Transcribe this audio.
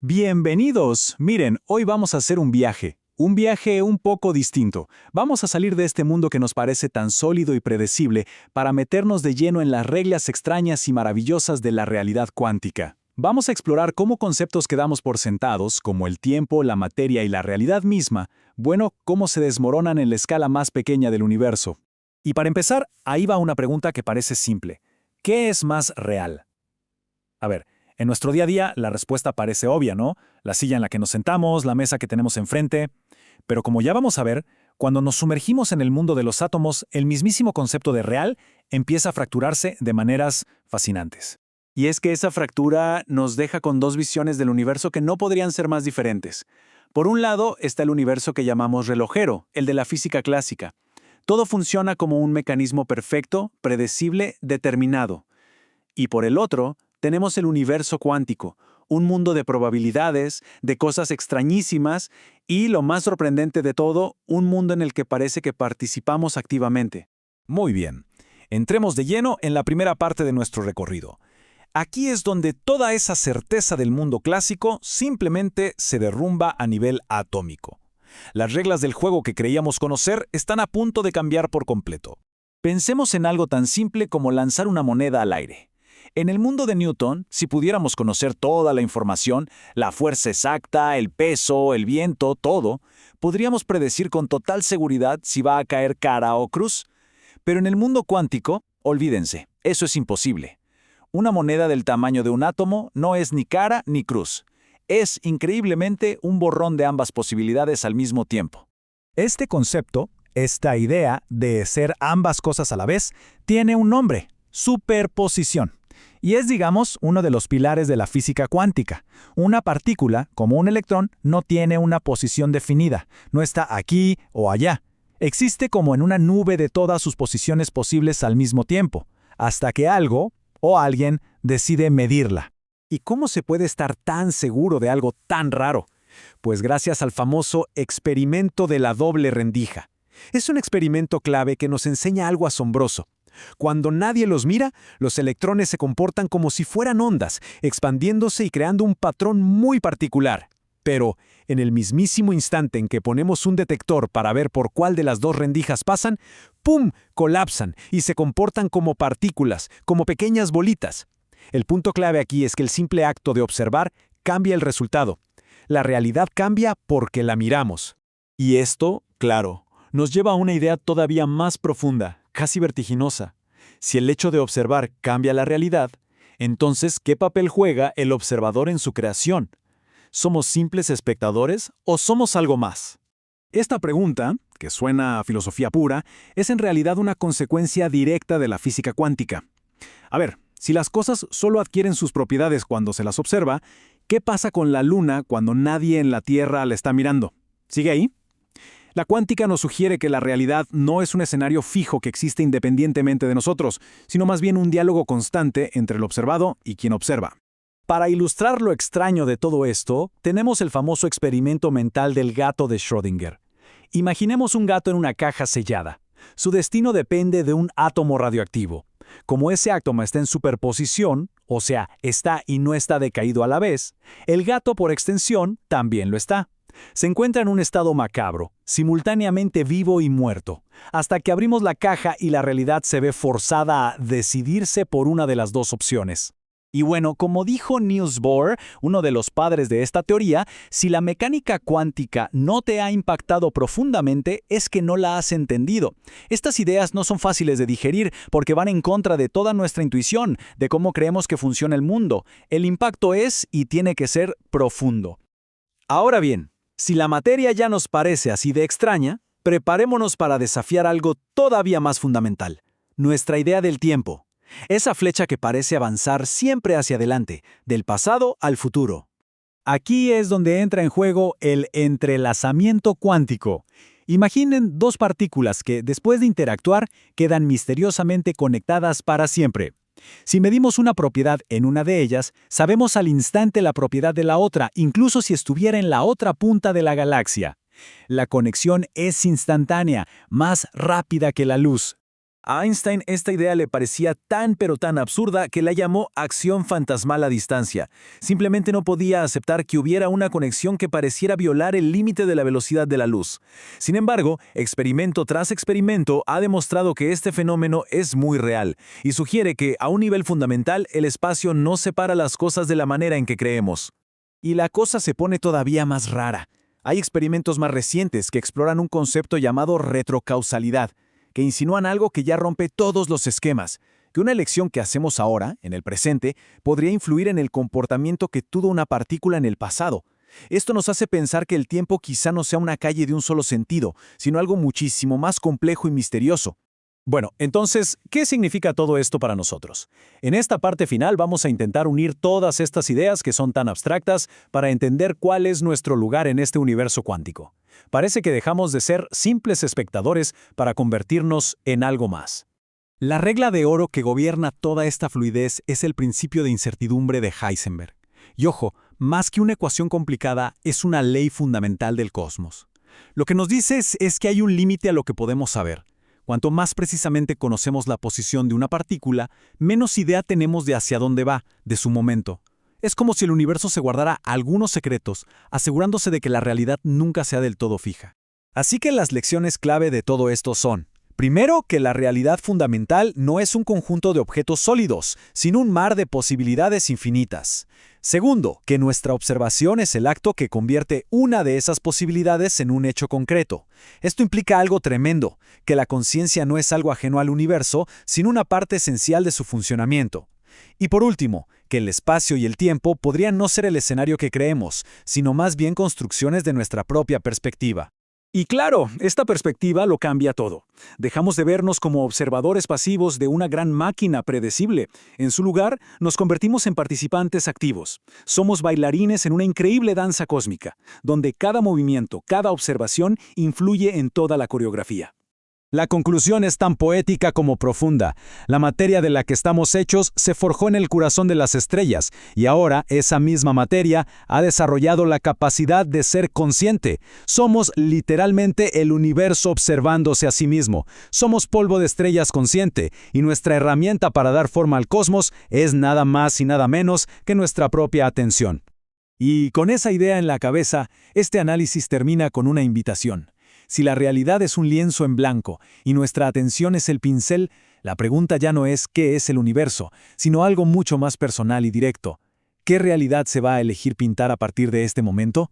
Bienvenidos. Miren, hoy vamos a hacer un viaje. Un viaje un poco distinto. Vamos a salir de este mundo que nos parece tan sólido y predecible para meternos de lleno en las reglas extrañas y maravillosas de la realidad cuántica. Vamos a explorar cómo conceptos que damos por sentados, como el tiempo, la materia y la realidad misma, cómo se desmoronan en la escala más pequeña del universo. Y para empezar, ahí va una pregunta que parece simple. ¿Qué es más real? A ver, en nuestro día a día la respuesta parece obvia, ¿no? La silla en la que nos sentamos, la mesa que tenemos enfrente. Pero como ya vamos a ver, cuando nos sumergimos en el mundo de los átomos, el mismísimo concepto de real empieza a fracturarse de maneras fascinantes. Y es que esa fractura nos deja con dos visiones del universo que no podrían ser más diferentes. Por un lado está el universo que llamamos relojero, el de la física clásica. Todo funciona como un mecanismo perfecto, predecible, determinado. Y por el otro, tenemos el universo cuántico, un mundo de probabilidades, de cosas extrañísimas y, lo más sorprendente de todo, un mundo en el que parece que participamos activamente. Muy bien. Entremos de lleno en la primera parte de nuestro recorrido. Aquí es donde toda esa certeza del mundo clásico simplemente se derrumba a nivel atómico. Las reglas del juego que creíamos conocer están a punto de cambiar por completo. Pensemos en algo tan simple como lanzar una moneda al aire. En el mundo de Newton, si pudiéramos conocer toda la información, la fuerza exacta, el peso, el viento, todo, podríamos predecir con total seguridad si va a caer cara o cruz. Pero en el mundo cuántico, olvídense, eso es imposible. Una moneda del tamaño de un átomo no es ni cara ni cruz. Es, increíblemente, un borrón de ambas posibilidades al mismo tiempo. Este concepto, esta idea de ser ambas cosas a la vez, tiene un nombre: superposición. Y es, digamos, uno de los pilares de la física cuántica. Una partícula, como un electrón, no tiene una posición definida, no está aquí o allá. Existe como en una nube de todas sus posiciones posibles al mismo tiempo, hasta que algo o alguien decide medirla. ¿Y cómo se puede estar tan seguro de algo tan raro? Pues gracias al famoso experimento de la doble rendija. Es un experimento clave que nos enseña algo asombroso. Cuando nadie los mira, los electrones se comportan como si fueran ondas, expandiéndose y creando un patrón muy particular. Pero, en el mismísimo instante en que ponemos un detector para ver por cuál de las dos rendijas pasan, ¡pum!, colapsan y se comportan como partículas, como pequeñas bolitas. El punto clave aquí es que el simple acto de observar cambia el resultado. La realidad cambia porque la miramos. Y esto, claro, nos lleva a una idea todavía más profunda, casi vertiginosa. Si el hecho de observar cambia la realidad, entonces, ¿qué papel juega el observador en su creación? ¿Somos simples espectadores o somos algo más? Esta pregunta, que suena a filosofía pura, es en realidad una consecuencia directa de la física cuántica. A ver, si las cosas solo adquieren sus propiedades cuando se las observa, ¿qué pasa con la Luna cuando nadie en la Tierra la está mirando? ¿Sigue ahí? La cuántica nos sugiere que la realidad no es un escenario fijo que existe independientemente de nosotros, sino más bien un diálogo constante entre el observado y quien observa. Para ilustrar lo extraño de todo esto, tenemos el famoso experimento mental del gato de Schrödinger. Imaginemos un gato en una caja sellada. Su destino depende de un átomo radioactivo. Como ese átomo está en superposición, o sea, está y no está decaído a la vez, el gato por extensión también lo está. Se encuentra en un estado macabro, simultáneamente vivo y muerto, hasta que abrimos la caja y la realidad se ve forzada a decidirse por una de las dos opciones. Y bueno, como dijo Niels Bohr, uno de los padres de esta teoría, si la mecánica cuántica no te ha impactado profundamente, es que no la has entendido. Estas ideas no son fáciles de digerir porque van en contra de toda nuestra intuición, de cómo creemos que funciona el mundo. El impacto es y tiene que ser profundo. Ahora bien, si la materia ya nos parece así de extraña, preparémonos para desafiar algo todavía más fundamental: nuestra idea del tiempo. Esa flecha que parece avanzar siempre hacia adelante, del pasado al futuro. Aquí es donde entra en juego el entrelazamiento cuántico. Imaginen dos partículas que, después de interactuar, quedan misteriosamente conectadas para siempre. Si medimos una propiedad en una de ellas, sabemos al instante la propiedad de la otra, incluso si estuviera en la otra punta de la galaxia. La conexión es instantánea, más rápida que la luz. A Einstein esta idea le parecía tan pero tan absurda que la llamó acción fantasmal a distancia. Simplemente no podía aceptar que hubiera una conexión que pareciera violar el límite de la velocidad de la luz. Sin embargo, experimento tras experimento ha demostrado que este fenómeno es muy real y sugiere que, a un nivel fundamental, el espacio no separa las cosas de la manera en que creemos. Y la cosa se pone todavía más rara. Hay experimentos más recientes que exploran un concepto llamado retrocausalidad, que insinúan algo que ya rompe todos los esquemas, que una elección que hacemos ahora, en el presente, podría influir en el comportamiento que tuvo una partícula en el pasado. Esto nos hace pensar que el tiempo quizá no sea una calle de un solo sentido, sino algo muchísimo más complejo y misterioso. Bueno, entonces, ¿qué significa todo esto para nosotros? En esta parte final vamos a intentar unir todas estas ideas que son tan abstractas para entender cuál es nuestro lugar en este universo cuántico. Parece que dejamos de ser simples espectadores para convertirnos en algo más. La regla de oro que gobierna toda esta fluidez es el principio de incertidumbre de Heisenberg. Y ojo, más que una ecuación complicada, es una ley fundamental del cosmos. Lo que nos dice es que hay un límite a lo que podemos saber. Cuanto más precisamente conocemos la posición de una partícula, menos idea tenemos de hacia dónde va, de su momento. Es como si el universo se guardara algunos secretos, asegurándose de que la realidad nunca sea del todo fija. Así que las lecciones clave de todo esto son: primero, que la realidad fundamental no es un conjunto de objetos sólidos, sino un mar de posibilidades infinitas. Segundo, que nuestra observación es el acto que convierte una de esas posibilidades en un hecho concreto. Esto implica algo tremendo, que la conciencia no es algo ajeno al universo, sino una parte esencial de su funcionamiento. Y por último, que el espacio y el tiempo podrían no ser el escenario que creemos, sino más bien construcciones de nuestra propia perspectiva. Y claro, esta perspectiva lo cambia todo. Dejamos de vernos como observadores pasivos de una gran máquina predecible. En su lugar, nos convertimos en participantes activos. Somos bailarines en una increíble danza cósmica, donde cada movimiento, cada observación influye en toda la coreografía. La conclusión es tan poética como profunda. La materia de la que estamos hechos se forjó en el corazón de las estrellas, y ahora esa misma materia ha desarrollado la capacidad de ser consciente. Somos literalmente el universo observándose a sí mismo. Somos polvo de estrellas consciente, y nuestra herramienta para dar forma al cosmos es nada más y nada menos que nuestra propia atención. Y con esa idea en la cabeza, este análisis termina con una invitación. Si la realidad es un lienzo en blanco y nuestra atención es el pincel, la pregunta ya no es ¿qué es el universo?, sino algo mucho más personal y directo. ¿Qué realidad se va a elegir pintar a partir de este momento?